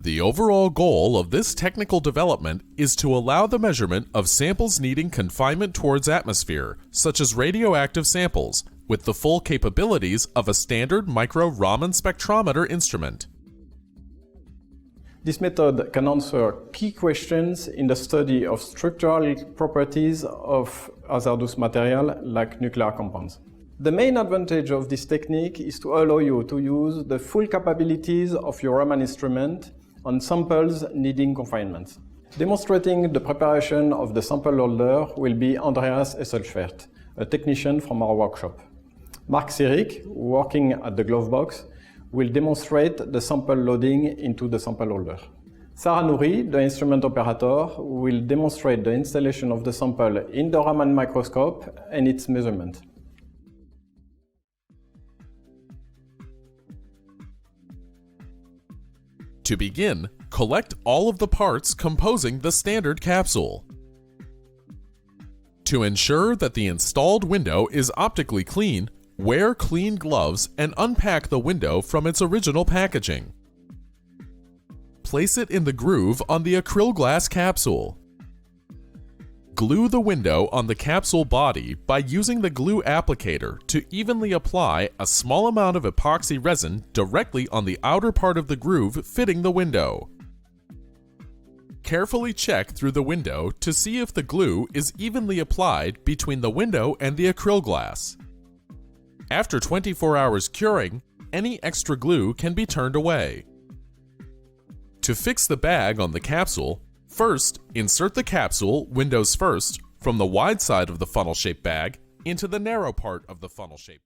The overall goal of this technical development is to allow the measurement of samples needing confinement towards atmosphere, such as radioactive samples, with the full capabilities of a standard Micro-Raman Spectrometer instrument. This method can answer key questions in the study of structural properties of hazardous material like nuclear compounds. The main advantage of this technique is to allow you to use the full capabilities of your Raman instrument on samples needing confinement. Demonstrating the preparation of the sample holder will be Andreas Esselschwert, a technician from our workshop. Mark Sierig, working at the glove box, will demonstrate the sample loading into the sample holder. Sarah Nouri, the instrument operator, will demonstrate the installation of the sample in the Raman microscope and its measurement. To begin, collect all of the parts composing the standard capsule. To ensure that the installed window is optically clean, wear clean gloves and unpack the window from its original packaging. Place it in the groove on the acryl glass capsule. Glue the window on the capsule body by using the glue applicator to evenly apply a small amount of epoxy resin directly on the outer part of the groove fitting the window. Carefully check through the window to see if the glue is evenly applied between the window and the acryl glass. After 24 hours curing, any extra glue can be turned away. To fix the bag on the capsule, first insert the capsule, windows first, from the wide side of the funnel-shaped bag into the narrow part of the funnel-shaped